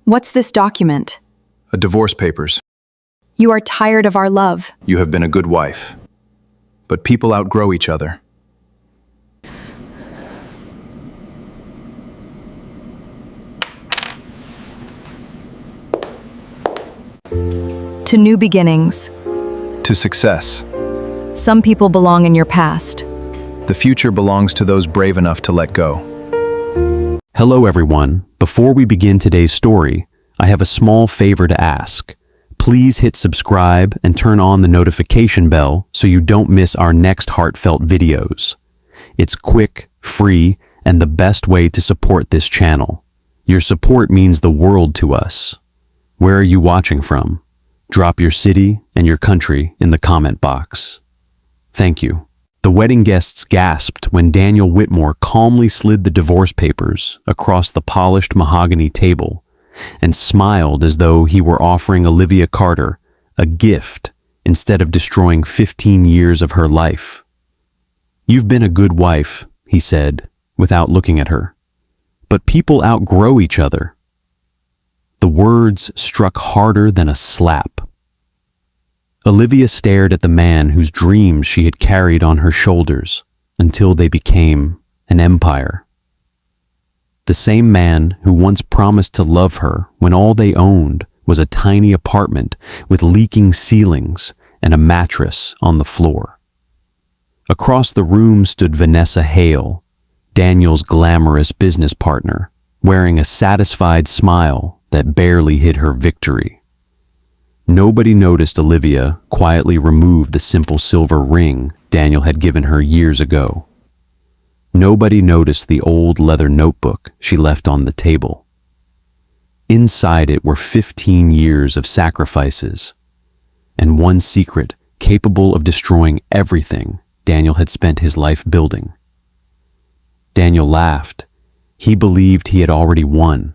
What's this document? Divorce papers. You are tired of our love. You have been a good wife. But people outgrow each other. To new beginnings. To success. Some people belong in your past. The future belongs to those brave enough to let go. Hello everyone. Before we begin today's story, I have a small favor to ask. Please hit subscribe and turn on the notification bell so you don't miss our next heartfelt videos. It's quick, free, and the best way to support this channel. Your support means the world to us. Where are you watching from? Drop your city and your country in the comment box. Thank you. The wedding guests gasped when Daniel Whitmore calmly slid the divorce papers across the polished mahogany table and smiled as though he were offering Olivia Carter a gift instead of destroying 15 years of her life. "You've been a good wife," he said, without looking at her. "But people outgrow each other." The words struck harder than a slap. Olivia stared at the man whose dreams she had carried on her shoulders until they became an empire. The same man who once promised to love her when all they owned was a tiny apartment with leaking ceilings and a mattress on the floor. Across the room stood Vanessa Hale, Daniel's glamorous business partner, wearing a satisfied smile that barely hid her victory. Nobody noticed Olivia quietly remove the simple silver ring Daniel had given her years ago. Nobody noticed the old leather notebook she left on the table. Inside it were 15 years of sacrifices, and one secret capable of destroying everything Daniel had spent his life building. Daniel laughed. He believed he had already won.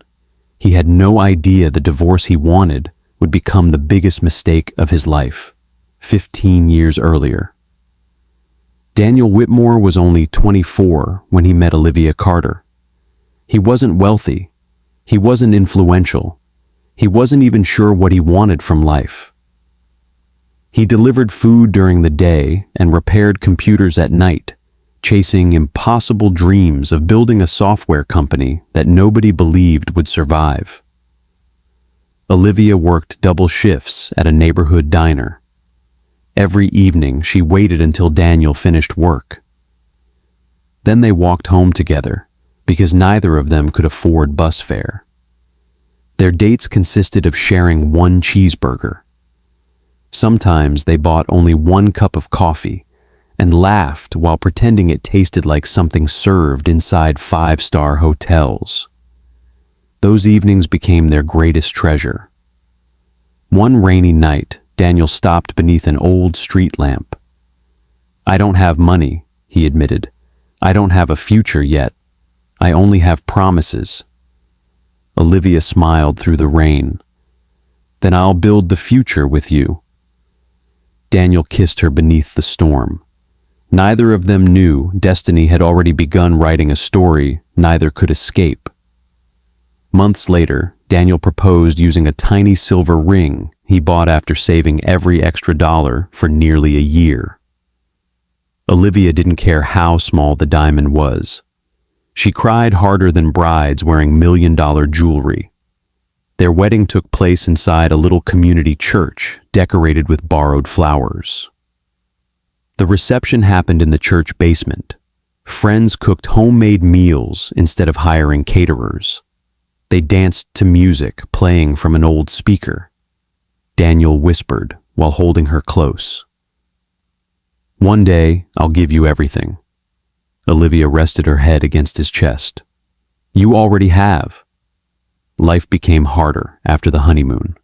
He had no idea the divorce he wanted would become the biggest mistake of his life, 15 years earlier. Daniel Whitmore was only 24 when he met Olivia Carter. He wasn't wealthy. He wasn't influential. He wasn't even sure what he wanted from life. He delivered food during the day and repaired computers at night, chasing impossible dreams of building a software company that nobody believed would survive. Olivia worked double shifts at a neighborhood diner. Every evening, she waited until Daniel finished work. Then they walked home together, because neither of them could afford bus fare. Their dates consisted of sharing one cheeseburger. Sometimes they bought only one cup of coffee and laughed while pretending it tasted like something served inside five-star hotels. Those evenings became their greatest treasure. One rainy night, Daniel stopped beneath an old street lamp. "I don't have money," he admitted. "I don't have a future yet. I only have promises." Olivia smiled through the rain. "Then I'll build the future with you." Daniel kissed her beneath the storm. Neither of them knew destiny had already begun writing a story neither could escape. Months later, Daniel proposed using a tiny silver ring he bought after saving every extra dollar for nearly a year. Olivia didn't care how small the diamond was. She cried harder than brides wearing million-dollar jewelry. Their wedding took place inside a little community church decorated with borrowed flowers. The reception happened in the church basement. Friends cooked homemade meals instead of hiring caterers. They danced to music playing from an old speaker. Daniel whispered while holding her close. "One day, I'll give you everything." Olivia rested her head against his chest. "You already have." Life became harder after the honeymoon.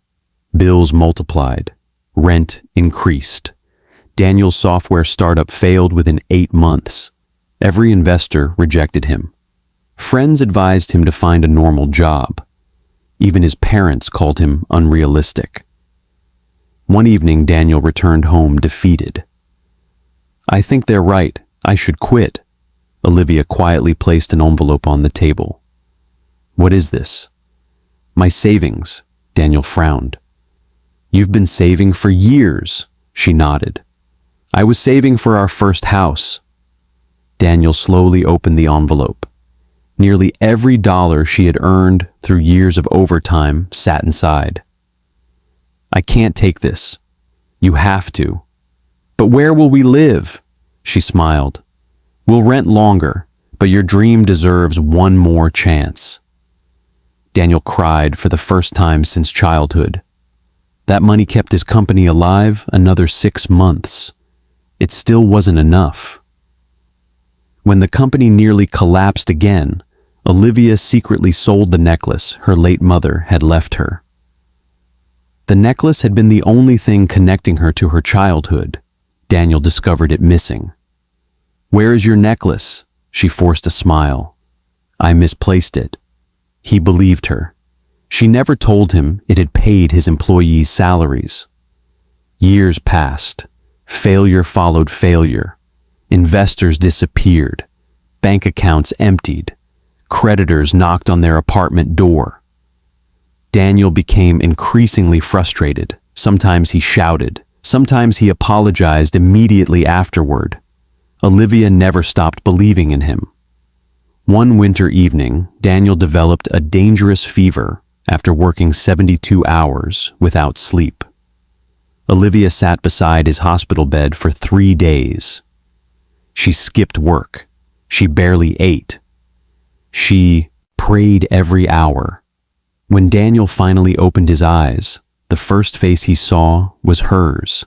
Bills multiplied. Rent increased. Daniel's software startup failed within 8 months. Every investor rejected him. Friends advised him to find a normal job. Even his parents called him unrealistic. One evening, Daniel returned home defeated. "I think they're right. I should quit." Olivia quietly placed an envelope on the table. "What is this?" My savings, Daniel frowned. You've been saving for years, she nodded. I was saving for our first house. Daniel slowly opened the envelope. Nearly every dollar she had earned through years of overtime sat inside. I can't take this. You have to. But where will we live? She smiled. We'll rent longer, but your dream deserves one more chance. Daniel cried for the first time since childhood. That money kept his company alive another 6 months. It still wasn't enough. When the company nearly collapsed again, Olivia secretly sold the necklace her late mother had left her. The necklace had been the only thing connecting her to her childhood. Daniel discovered it missing. Where is your necklace? She forced a smile. I misplaced it. He believed her. She never told him it had paid his employees' salaries. Years passed. Failure followed failure. Investors disappeared. Bank accounts emptied. Creditors knocked on their apartment door. Daniel became increasingly frustrated. Sometimes he shouted. Sometimes he apologized immediately afterward. Olivia never stopped believing in him. One winter evening, Daniel developed a dangerous fever after working 72 hours without sleep. Olivia sat beside his hospital bed for 3 days. She skipped work. She barely ate. She prayed every hour. When Daniel finally opened his eyes, the first face he saw was hers.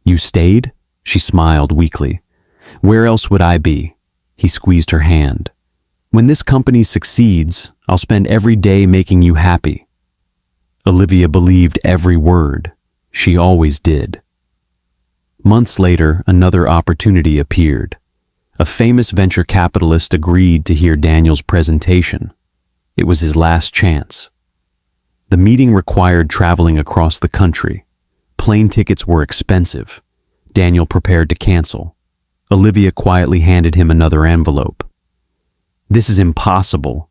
You stayed? She smiled weakly. Where else would I be? He squeezed her hand. When this company succeeds, I'll spend every day making you happy. Olivia believed every word. She always did. Months later, another opportunity appeared. A famous venture capitalist agreed to hear Daniel's presentation. It was his last chance. The meeting required traveling across the country. Plane tickets were expensive. Daniel prepared to cancel. Olivia quietly handed him another envelope. This is impossible.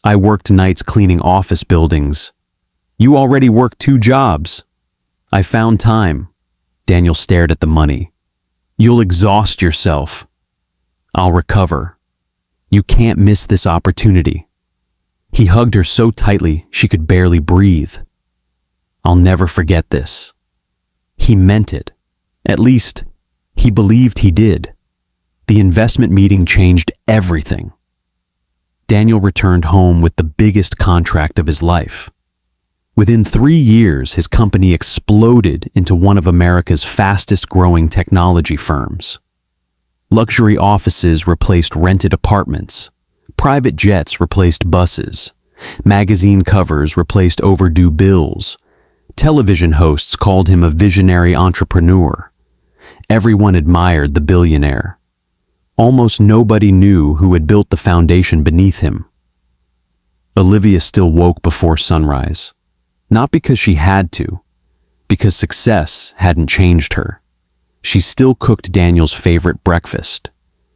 I worked nights cleaning office buildings. You already work 2 jobs. I found time. Daniel stared at the money. You'll exhaust yourself. I'll recover. You can't miss this opportunity. He hugged her so tightly she could barely breathe. I'll never forget this. He meant it. At least, he believed he did. The investment meeting changed everything. Daniel returned home with the biggest contract of his life. Within 3 years, his company exploded into one of America's fastest-growing technology firms. Luxury offices replaced rented apartments. Private jets replaced buses. Magazine covers replaced overdue bills. Television hosts called him a visionary entrepreneur. Everyone admired the billionaire. Almost nobody knew who had built the foundation beneath him. Olivia still woke before sunrise. Not because she had to, because success hadn't changed her. She still cooked Daniel's favorite breakfast.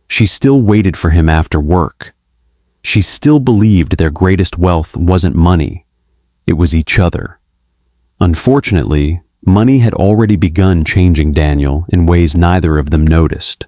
She still waited for him after work. She still believed their greatest wealth wasn't money, it was each other. Unfortunately, money had already begun changing Daniel in ways neither of them noticed.